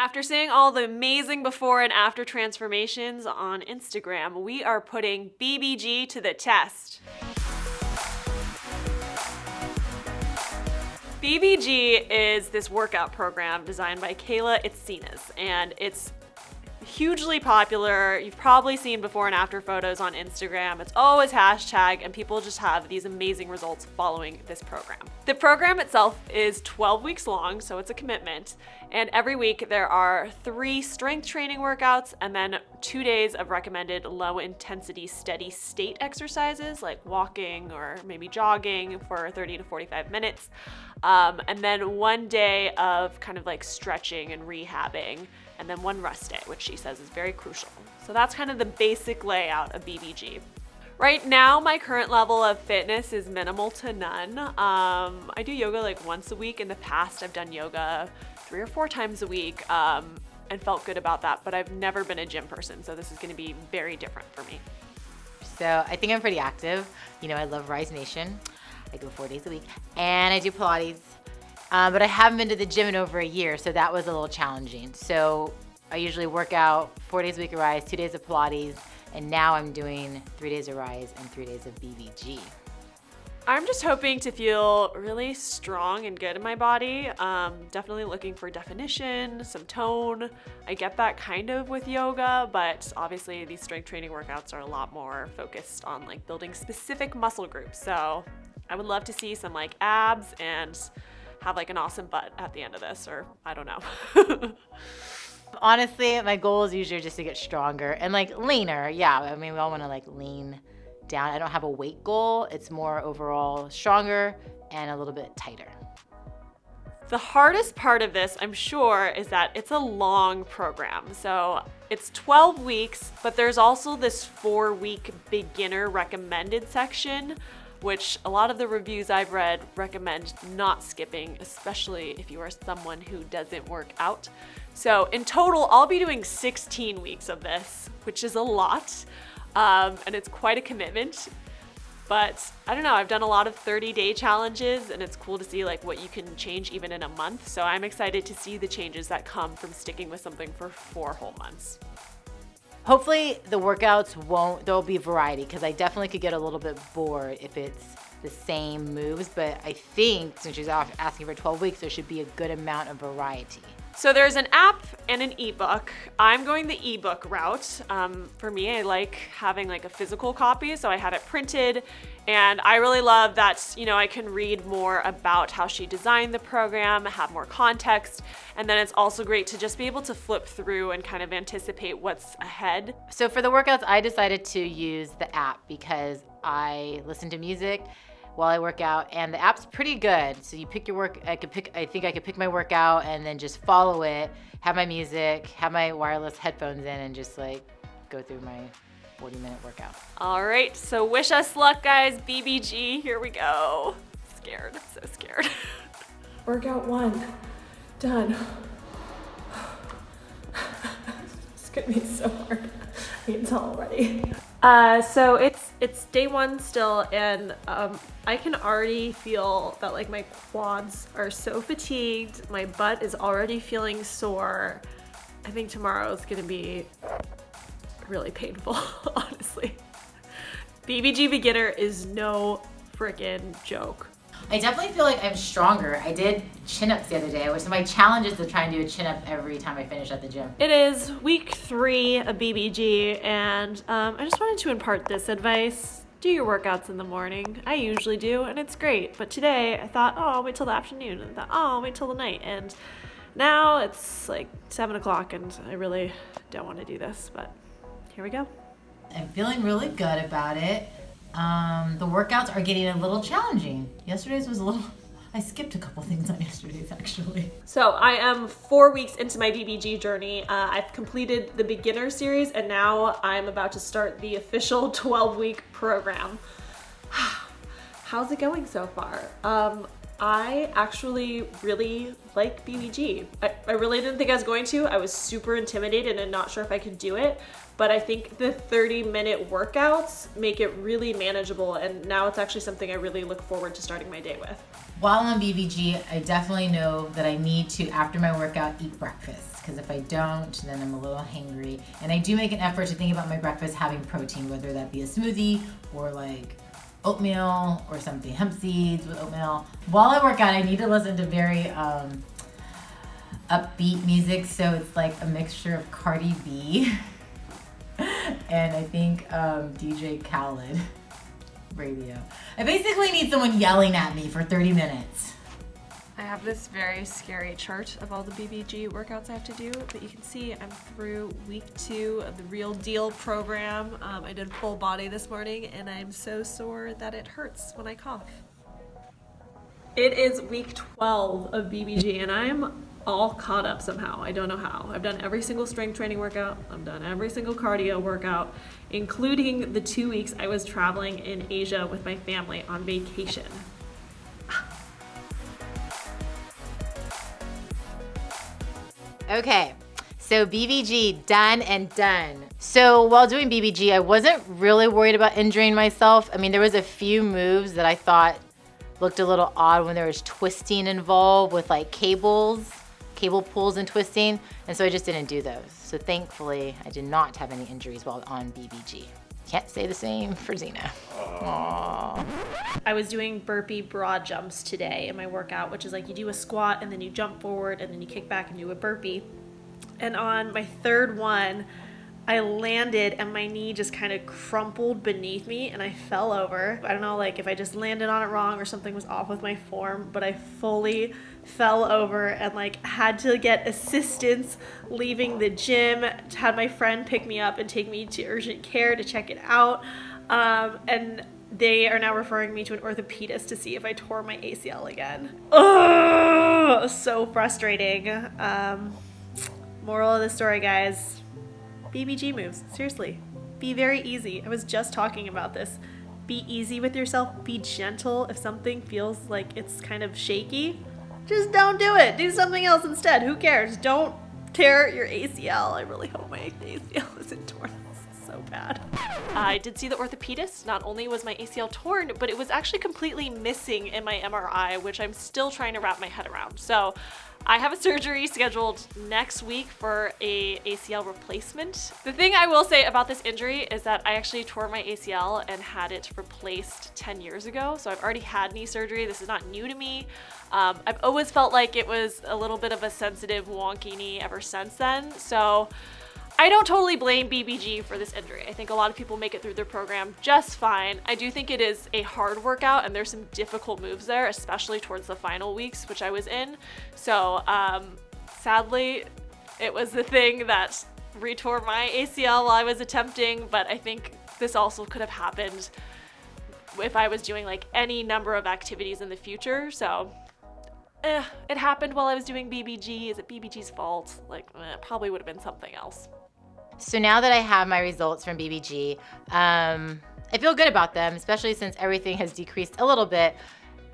After seeing all the amazing before and after transformations on Instagram, we are putting BBG to the test. BBG is this workout program designed by Kayla Itsines, and it's hugely popular. You've probably seen before and after photos on Instagram. It's always hashtag, and people just have these amazing results following this program. The program itself is 12 weeks long, so it's a commitment. And every week there are 3 strength training workouts and then 2 days of recommended low intensity steady state exercises like walking or maybe jogging for 30 to 45 minutes. And then 1 day of kind of like stretching and rehabbing, and then 1 rest day, which she says is very crucial. So that's kind of the basic layout of BBG. Right now, my current level of fitness is minimal to none. I do yoga like once a week. In the past, I've done yoga 3 or 4 times a week and felt good about that, but I've never been a gym person, so this is gonna be very different for me. So I think I'm pretty active. You know, I love Rise Nation. I go 4 days a week, and I do Pilates. But I haven't been to the gym in over a year, so that was a little challenging. So I usually work out 4 days a week of Rise, 2 days of Pilates, and now I'm doing 3 days of Rise and 3 days of BBG. I'm just hoping to feel really strong and good in my body. Definitely looking for definition, some tone. I get that kind of with yoga, but obviously these strength training workouts are a lot more focused on like building specific muscle groups. So I would love to see some like abs and have like an awesome butt at the end of this, or I don't know. Honestly, my goal is usually just to get stronger and like leaner. Yeah, I mean, we all want to like lean down. I don't have a weight goal. It's more overall stronger and a little bit tighter. The hardest part of this, I'm sure, is that it's a long program. So it's 12 weeks, but there's also this 4-week beginner recommended section, which a lot of the reviews I've read recommend not skipping, especially if you are someone who doesn't work out. So in total, I'll be doing 16 weeks of this, which is a lot, and it's quite a commitment. But I don't know, I've done a lot of 30-day challenges, and it's cool to see like what you can change even in a month. So I'm excited to see the changes that come from sticking with something for 4 whole months. Hopefully the workouts there'll be variety, because I definitely could get a little bit bored if it's the same moves, but I think since she's asking for 12 weeks, there should be a good amount of variety. So there's an app and an ebook. I'm going the ebook route. For me, I like having like a physical copy, so I have it printed, and I really love that, you know, I can read more about how she designed the program, have more context, and then it's also great to just be able to flip through and kind of anticipate what's ahead. So for the workouts, I decided to use the app because I listen to music while I work out, and the app's pretty good. So you pick your I think I could pick my workout and then just follow it, have my music, have my wireless headphones in, and just like go through my 40-minute workout. All right, so wish us luck, guys. BBG, here we go. Scared, so scared. Workout 1, done. It's gonna be so hard. I can tell already. So it's day 1 still, and I can already feel that like my quads are so fatigued. My butt is already feeling sore. I think tomorrow is gonna be really painful, honestly. BBG beginner is no freaking joke. I definitely feel like I'm stronger. I did chin-ups the other day, which my challenge is to try and do a chin-up every time I finish at the gym. It is week 3 of BBG, and I just wanted to impart this advice. Do your workouts in the morning. I usually do, and it's great. But today I thought, oh, I'll wait till the afternoon, and I thought, oh, I'll wait till the night. And now it's like 7 o'clock, and I really don't want to do this, but here we go. I'm feeling really good about it. The workouts are getting a little challenging. Yesterday's was I skipped a couple things on yesterday's actually. So I am 4 weeks into my BBG journey. I've completed the beginner series, and now I'm about to start the official 12-week program. How's it going so far? I actually really like BBG. I really didn't think I was going to. I was super intimidated and not sure if I could do it, but I think the 30-minute workouts make it really manageable, and now it's actually something I really look forward to starting my day with. While on BBG, I definitely know that I need to, after my workout, eat breakfast. Because if I don't, then I'm a little hangry. And I do make an effort to think about my breakfast having protein, whether that be a smoothie or like oatmeal or something, hemp seeds with oatmeal. While I work out, I need to listen to very upbeat music. So it's like a mixture of Cardi B and I think DJ Khaled radio. I basically need someone yelling at me for 30 minutes. I have this very scary chart of all the BBG workouts I have to do, but you can see I'm through week 2 of the Real Deal program. I did full body this morning and I'm so sore that it hurts when I cough. It is week 12 of BBG and I'm all caught up somehow. I don't know how. I've done every single strength training workout. I've done every single cardio workout, including the 2 weeks I was traveling in Asia with my family on vacation. Okay, so BBG, done and done. So while doing BBG, I wasn't really worried about injuring myself. I mean, there was a few moves that I thought looked a little odd when there was twisting involved with like cable pulls and twisting, and so I just didn't do those. So thankfully, I did not have any injuries while on BBG. Can't say the same for Zena. Aww. I was doing burpee broad jumps today in my workout, which is like you do a squat and then you jump forward and then you kick back and do a burpee. And on my third one, I landed and my knee just kind of crumpled beneath me and I fell over. I don't know, like if I just landed on it wrong or something was off with my form, but I fully fell over and like had to get assistance leaving the gym. Had my friend pick me up and take me to urgent care to check it out. And they are now referring me to an orthopedist to see if I tore my ACL again. Oh, so frustrating. Moral of the story, guys. BBG moves, seriously, be very easy. I was just talking about this. Be easy with yourself, be gentle. If something feels like it's kind of shaky, just don't do it. Do something else instead. Who cares? Don't tear your ACL. I really hope my ACL isn't torn. This is so bad. I did see the orthopedist. Not only was my ACL torn, but it was actually completely missing in my MRI, which I'm still trying to wrap my head around. So I have a surgery scheduled next week for a ACL replacement. The thing I will say about this injury is that I actually tore my ACL and had it replaced 10 years ago. So I've already had knee surgery. This is not new to me. I've always felt like it was a little bit of a sensitive, wonky knee ever since then. So I don't totally blame BBG for this injury. I think a lot of people make it through their program just fine. I do think it is a hard workout and there's some difficult moves there, especially towards the final weeks, which I was in. So sadly, it was the thing that retore my ACL while I was attempting, but I think this also could have happened if I was doing like any number of activities in the future. So it happened while I was doing BBG. Is it BBG's fault? Like, it probably would have been something else. So now that I have my results from BBG, I feel good about them, especially since everything has decreased a little bit.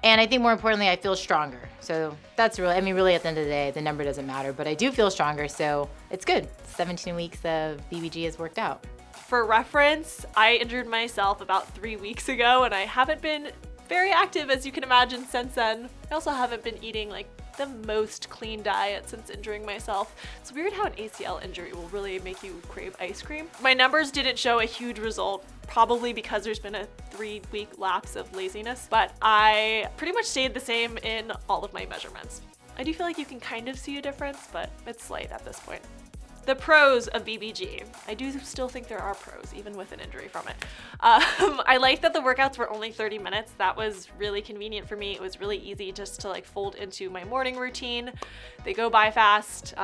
And I think more importantly, I feel stronger. So that's really, really at the end of the day, the number doesn't matter, but I do feel stronger. So it's good. 17 weeks of BBG has worked out. For reference, I injured myself about 3 weeks ago and I haven't been very active, as you can imagine, since then. I also haven't been eating like the most clean diet since injuring myself. It's weird how an ACL injury will really make you crave ice cream. My numbers didn't show a huge result, probably because there's been a 3-week lapse of laziness, but I pretty much stayed the same in all of my measurements. I do feel like you can kind of see a difference, but it's slight at this point. The pros of BBG. I do still think there are pros, even with an injury from it. I like that the workouts were only 30 minutes. That was really convenient for me. It was really easy just to like fold into my morning routine. They go by fast.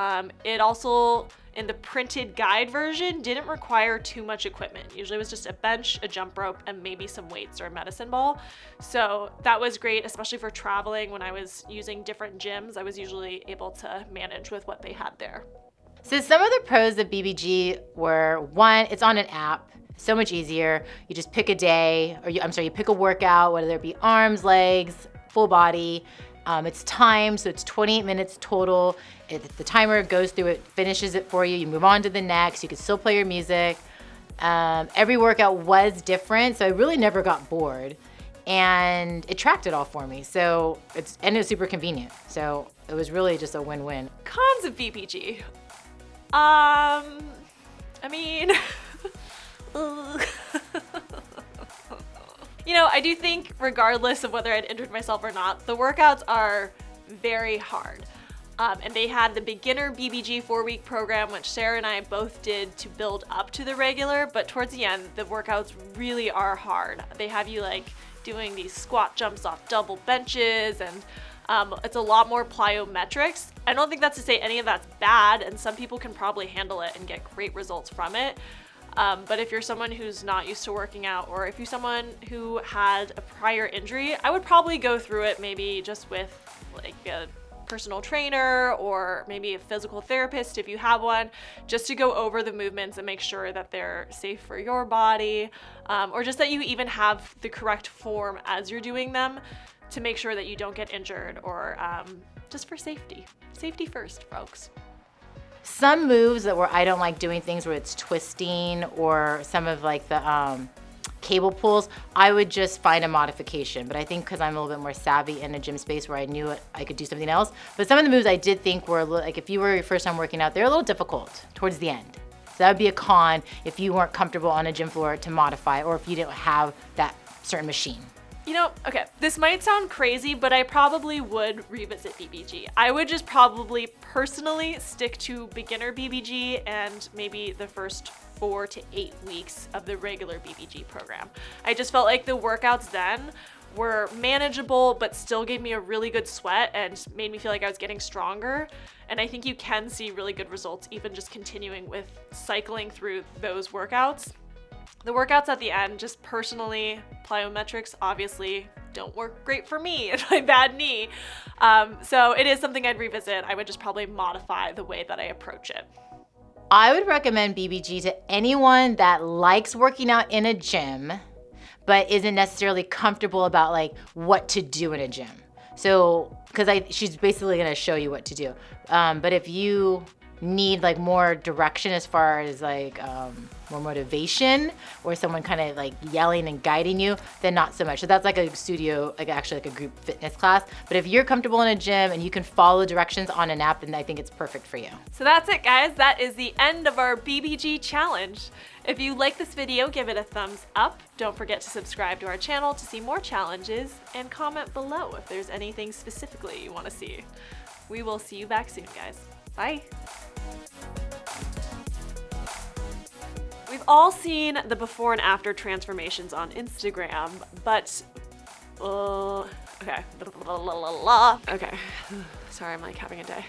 It also, in the printed guide version, didn't require too much equipment. Usually it was just a bench, a jump rope, and maybe some weights or a medicine ball. So that was great, especially for traveling. When I was using different gyms, I was usually able to manage with what they had there. So some of the pros of BBG were, one, it's on an app, so much easier. You just pick a day, or you pick a workout, whether it be arms, legs, full body. It's timed, so it's 28 minutes total. The timer goes through it, finishes it for you. You move on to the next. You can still play your music. Every workout was different, so I really never got bored. and it tracked it all for me. So it was super convenient. So it was really just a win-win. Cons of BBG. I mean, you know, I do think regardless of whether I'd injured myself or not, the workouts are very hard. And they had the beginner BBG 4-week program, which Sarah and I both did to build up to the regular, but towards the end, the workouts really are hard. They have you like doing these squat jumps off double benches, and it's a lot more plyometrics. I don't think that's to say any of that's bad, and some people can probably handle it and get great results from it. But if you're someone who's not used to working out, or if you're someone who had a prior injury, I would probably go through it maybe just with like a personal trainer or maybe a physical therapist if you have one, just to go over the movements and make sure that they're safe for your body, or just that you even have the correct form as you're doing them to make sure that you don't get injured, or just for safety. Safety first, folks. Some moves that I don't like doing things where it's twisting, or some of like the cable pulls, I would just find a modification. But I think because I'm a little bit more savvy in a gym space where I knew I could do something else. But some of the moves I did think were like, if you were your first time working out, they're a little difficult towards the end. So that would be a con if you weren't comfortable on a gym floor to modify, or if you didn't have that certain machine. You know, okay, this might sound crazy, but I probably would revisit BBG. I would just probably personally stick to beginner BBG and maybe the first 4 to 8 weeks of the regular BBG program. I just felt like the workouts then were manageable, but still gave me a really good sweat and made me feel like I was getting stronger. And I think you can see really good results even just continuing with cycling through those workouts. The workouts at the end, just personally, plyometrics obviously don't work great for me and my bad knee. So it is something I'd revisit. I would just probably modify the way that I approach it. I would recommend BBG to anyone that likes working out in a gym, but isn't necessarily comfortable about like what to do in a gym. So, because she's basically gonna show you what to do. But if you need like more direction as far as like more motivation, or someone kind of like yelling and guiding you, then not so much. So that's like a studio, like actually like a group fitness class. But if you're comfortable in a gym and you can follow directions on an app, then I think it's perfect for you. So that's it, guys. That is the end of our BBG challenge. If you like this video, give it a thumbs up. Don't forget to subscribe to our channel to see more challenges, and comment below if there's anything specifically you want to see. We will see you back soon, guys. Bye. We've all seen the before and after transformations on Instagram, but okay. Okay. Sorry, I'm like having a day.